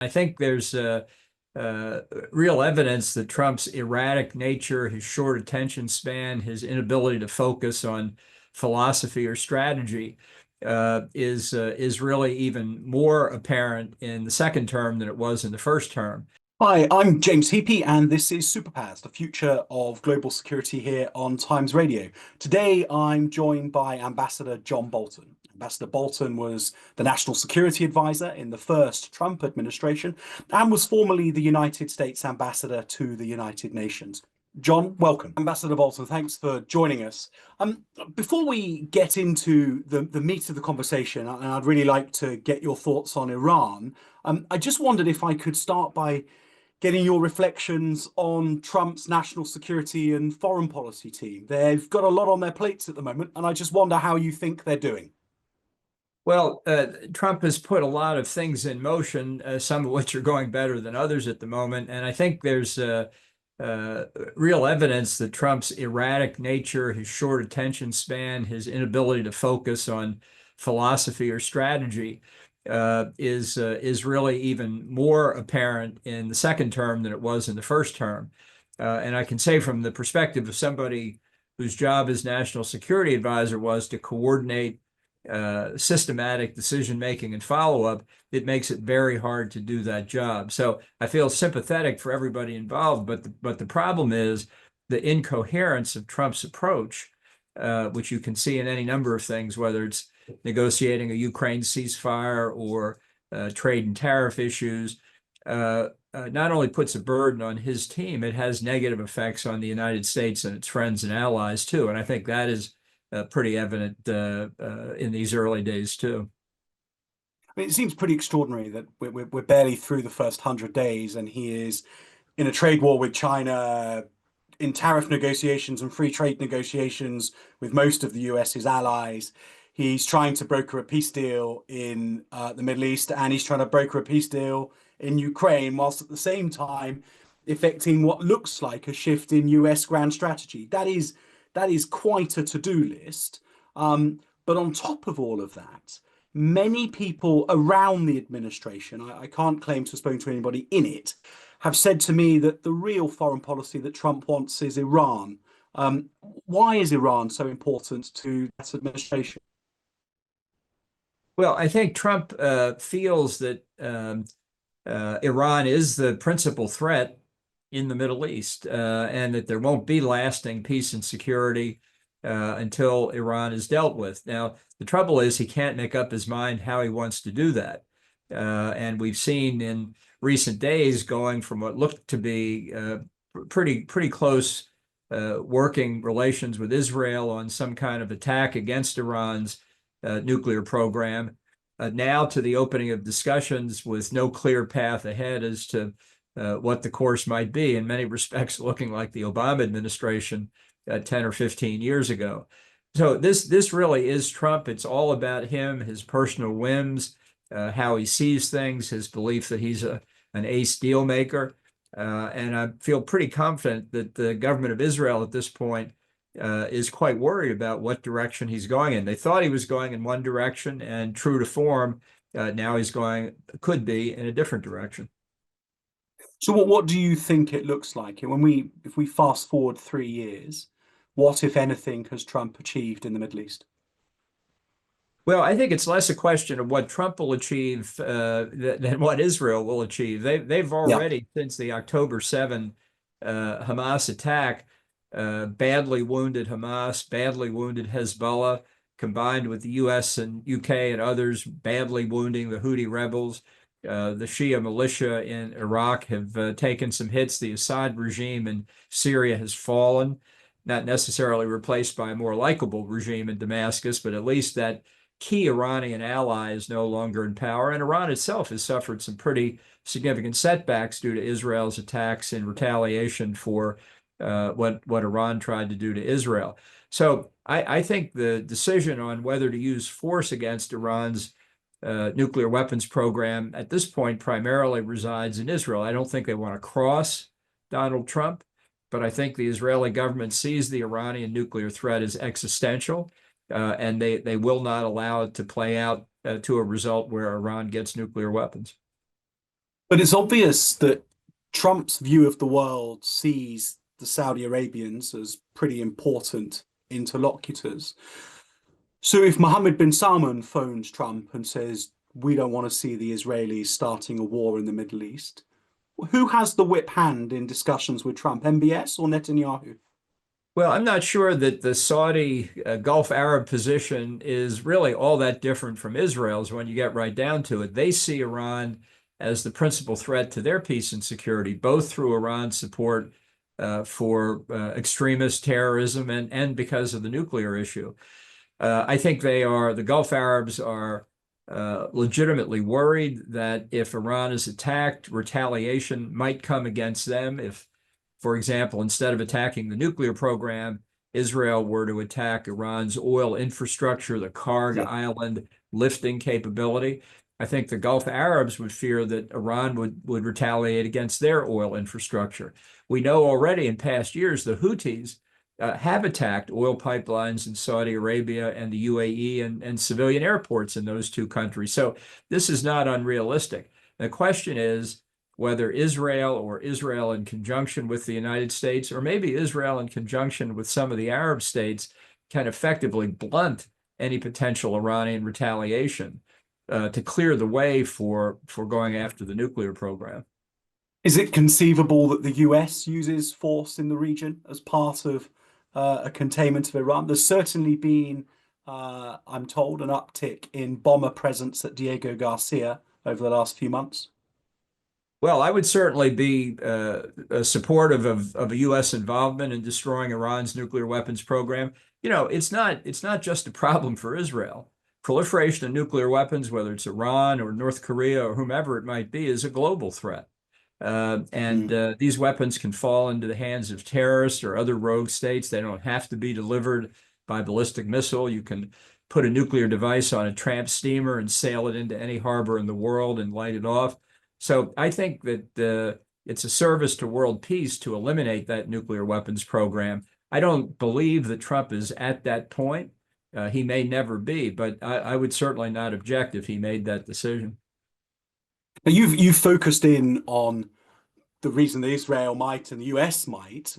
I think there's real evidence that Trump's erratic nature, his short attention span, his inability to focus on philosophy or strategy is really even more apparent in the second term than it was in the first term. Hi, I'm James Heapy, and this is Superpowers, the future of global security here on Times Radio. Today, I'm joined by Ambassador John Bolton. Ambassador Bolton was the National Security Advisor in the first Trump administration and was formerly the United States Ambassador to the United Nations. John, welcome. Ambassador Bolton, thanks for joining us. Before we get into the meat of the conversation, and I'd really like to get your thoughts on Iran, I just wondered if I could start by getting your reflections on Trump's national security and foreign policy team. They've got a lot on their plates at the moment, and I just wonder how you think they're doing. Well, Trump has put a lot of things in motion, some of which are going better than others at the moment. And I think there's real evidence that Trump's erratic nature, his short attention span, his inability to focus on philosophy or strategy is really even more apparent in the second term than it was in the first term. And I can say from the perspective of somebody whose job as national security advisor was to coordinate systematic decision-making and follow-up, it makes it very hard to do that job. So I feel sympathetic for everybody involved, but the problem is the incoherence of Trump's approach, which you can see in any number of things, whether it's negotiating a Ukraine ceasefire or trade and tariff issues, not only puts a burden on his team, it has negative effects on the United States and its friends and allies too. And I think that is pretty evident in these early days too. I mean, it seems pretty extraordinary that we're barely through the first 100 days, and he is in a trade war with China, in tariff negotiations and free trade negotiations with most of the US's allies. He's trying to broker a peace deal in the Middle East, and he's trying to broker a peace deal in Ukraine, whilst at the same time effecting what looks like a shift in US grand strategy. That is quite a to-do list. But on top of all of that, many people around the administration, I can't claim to have spoken to anybody in it, have said to me that the real foreign policy that Trump wants is Iran. Why is Iran so important to that administration? Well, I think Trump feels that Iran is the principal threat in the Middle East, and that there won't be lasting peace and security until Iran is dealt with. Now, the trouble is he can't make up his mind how he wants to do that. And we've seen in recent days going from what looked to be pretty close working relations with Israel on some kind of attack against Iran's nuclear program, now to the opening of discussions with no clear path ahead as to what the course might be, in many respects looking like the Obama administration 10 or 15 years ago. So this really is Trump. It's all about him, his personal whims, how he sees things, his belief that he's an ace deal maker. And I feel pretty confident that the government of Israel at this point is quite worried about what direction he's going in. They thought he was going in one direction, and true to form, now he's could be in a different direction. So what do you think it looks like? If we fast forward 3 years, what, if anything, has Trump achieved in the Middle East? Well, I think it's less a question of what Trump will achieve than what Israel will achieve. They've Yeah. already, since the October 7 Hamas attack, badly wounded Hamas, badly wounded Hezbollah, combined with the US and UK and others badly wounding the Houthi rebels. The Shia militia in Iraq have taken some hits. The Assad regime in Syria has fallen, not necessarily replaced by a more likable regime in Damascus, but at least that key Iranian ally is no longer in power. And Iran itself has suffered some pretty significant setbacks due to Israel's attacks in retaliation for what Iran tried to do to Israel. So I think the decision on whether to use force against Iran's nuclear weapons program at this point primarily resides in Israel. I don't think they want to cross Donald Trump, but I think the Israeli government sees the Iranian nuclear threat as existential, and they will not allow it to play out to a result where Iran gets nuclear weapons. But it's obvious that Trump's view of the world sees the Saudi Arabians as pretty important interlocutors. So if Mohammed bin Salman phones Trump and says, we don't want to see the Israelis starting a war in the Middle East, who has the whip hand in discussions with Trump, MBS or Netanyahu? Well, I'm not sure that the Saudi Gulf Arab position is really all that different from Israel's when you get right down to it. They see Iran as the principal threat to their peace and security, both through Iran's support for extremist terrorism and because of the nuclear issue. I think the Gulf Arabs are legitimately worried that if Iran is attacked, retaliation might come against them. If, for example, instead of attacking the nuclear program, Israel were to attack Iran's oil infrastructure, the Karg Yeah. Island lifting capability, I think the Gulf Arabs would fear that Iran would retaliate against their oil infrastructure. We know already in past years the Houthis have attacked oil pipelines in Saudi Arabia and the UAE and civilian airports in those two countries. So this is not unrealistic. The question is whether Israel or Israel in conjunction with the United States, or maybe Israel in conjunction with some of the Arab states, can effectively blunt any potential Iranian retaliation to clear the way for going after the nuclear program. Is it conceivable that the US uses force in the region as part of a containment of Iran? There's certainly been, I'm told, an uptick in bomber presence at Diego Garcia over the last few months. Well, I would certainly be supportive of a U.S. involvement in destroying Iran's nuclear weapons program. It's not just a problem for Israel. Proliferation of nuclear weapons, whether it's Iran or North Korea or whomever it might be, is a global threat. These weapons can fall into the hands of terrorists or other rogue states. They don't have to be delivered by ballistic missile. You can put a nuclear device on a tramp steamer and sail it into any harbor in the world and light it off. So I think that it's a service to world peace to eliminate that nuclear weapons program. I don't believe that Trump is at that point. He may never be, but I would certainly not object if he made that decision. Now you've focused in on the reason that Israel might and the US might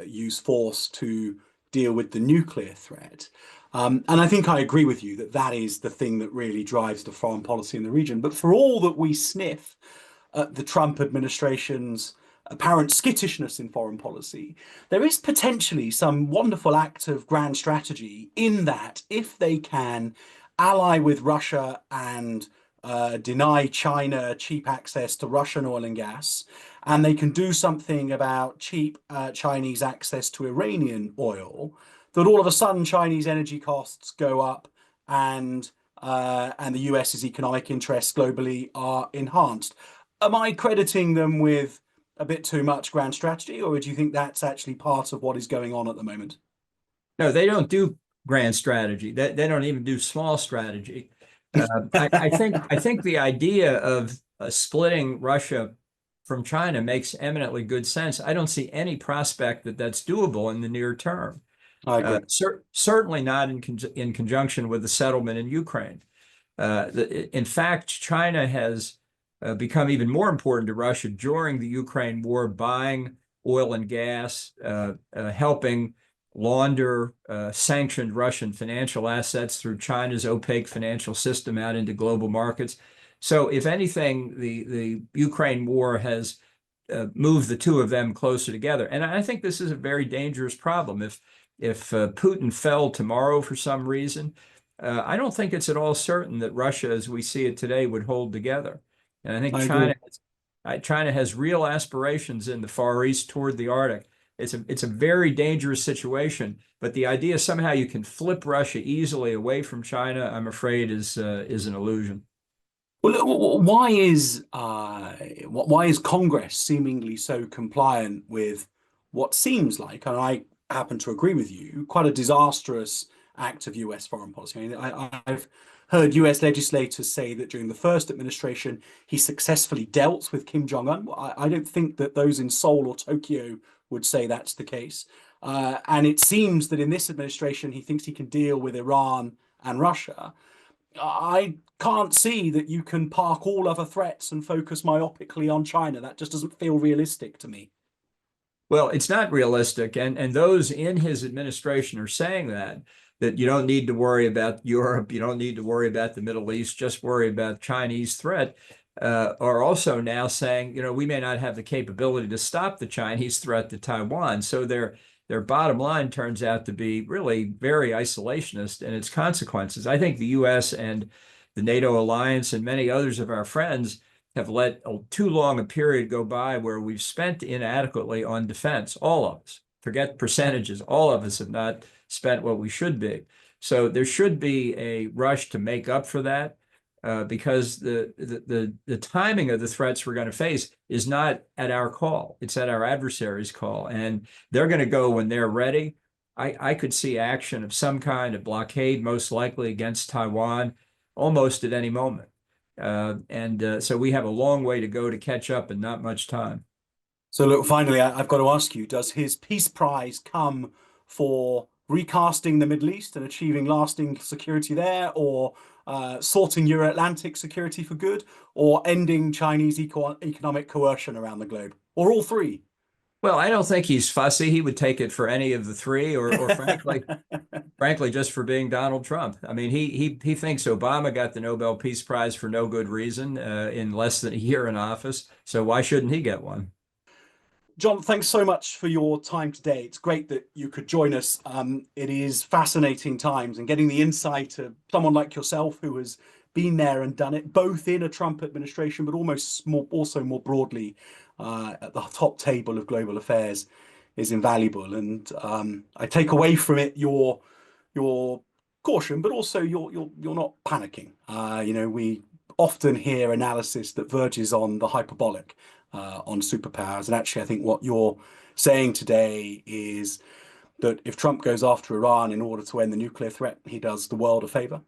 use force to deal with the nuclear threat. And I think I agree with you that that is the thing that really drives the foreign policy in the region. But for all that we sniff at the Trump administration's apparent skittishness in foreign policy, there is potentially some wonderful act of grand strategy in that if they can ally with Russia and deny China cheap access to Russian oil and gas, and they can do something about cheap Chinese access to Iranian oil, that all of a sudden Chinese energy costs go up and the US's economic interests globally are enhanced. Am I crediting them with a bit too much grand strategy, or do you think that's actually part of what is going on at the moment? No, they don't do grand strategy. They don't even do small strategy. I think the idea of splitting Russia from China makes eminently good sense. I don't see any prospect that that's doable in the near term. I agree. Certainly not in conjunction with the settlement in Ukraine. In fact, China has become even more important to Russia during the Ukraine war, buying oil and gas, helping launder sanctioned Russian financial assets through China's opaque financial system out into global markets. So if anything, the Ukraine war has moved the two of them closer together. And I think this is a very dangerous problem. If Putin fell tomorrow for some reason, I don't think it's at all certain that Russia, as we see it today, would hold together. And I think I agree. China has real aspirations in the Far East toward the Arctic. It's a very dangerous situation, but the idea somehow you can flip Russia easily away from China, I'm afraid, is an illusion. Well, why is Congress seemingly so compliant with what seems like, and I happen to agree with you, quite a disastrous act of US foreign policy? I mean, I've heard US legislators say that during the first administration, he successfully dealt with Kim Jong-un. I don't think that those in Seoul or Tokyo would say that's the case. And it seems that in this administration, he thinks he can deal with Iran and Russia. I can't see that you can park all other threats and focus myopically on China. That just doesn't feel realistic to me. Well, it's not realistic, and those in his administration are saying that you don't need to worry about Europe, you don't need to worry about the Middle East, just worry about Chinese threat. Are also now saying, we may not have the capability to stop the Chinese threat to Taiwan. So their bottom line turns out to be really very isolationist in its consequences. I think the U.S. and the NATO alliance and many others of our friends have let too long a period go by where we've spent inadequately on defense. All of us, forget percentages, all of us have not spent what we should be. So there should be a rush to make up for that. Because the timing of the threats we're going to face is not at our call. It's at our adversaries' call. And they're going to go when they're ready. I could see action of some kind of blockade, most likely against Taiwan, almost at any moment. So we have a long way to go to catch up and not much time. So look, finally, I've got to ask you, does his Peace Prize come for recasting the Middle East and achieving lasting security there, or sorting Euro-Atlantic security for good, or ending Chinese economic coercion around the globe, or all three? Well, I don't think he's fussy. He would take it for any of the three, or frankly, just for being Donald Trump. I mean, he thinks Obama got the Nobel Peace Prize for no good reason in less than a year in office. So why shouldn't he get one? John, thanks so much for your time today. It's great that you could join us. It is fascinating times, and getting the insight of someone like yourself who has been there and done it, both in a Trump administration, but also more broadly at the top table of global affairs, is invaluable. And I take away from it your caution, but also you're not panicking. We often hear analysis that verges on the hyperbolic on superpowers. And actually, I think what you're saying today is that if Trump goes after Iran in order to end the nuclear threat, he does the world a favor.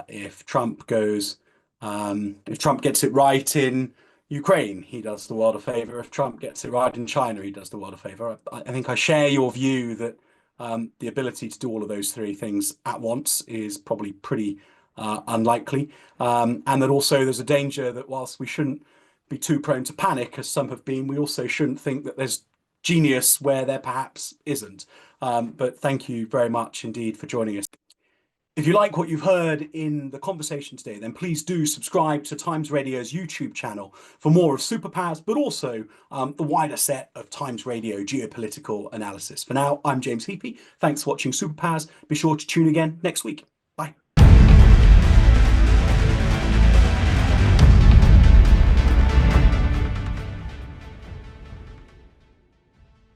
If Trump gets it right in Ukraine, he does the world a favor. If Trump gets it right in China, he does the world a favor. I think I share your view that the ability to do all of those three things at once is probably pretty unlikely. And that also there's a danger that whilst we shouldn't be too prone to panic, as some have been, we also shouldn't think that there's genius where there perhaps isn't. But thank you very much indeed for joining us. If you like what you've heard in the conversation today, then please do subscribe to Times Radio's YouTube channel for more of superpowers, but also the wider set of Times Radio geopolitical analysis. For now, I'm James Heapy. Thanks for watching Superpowers. Be sure to tune again next week.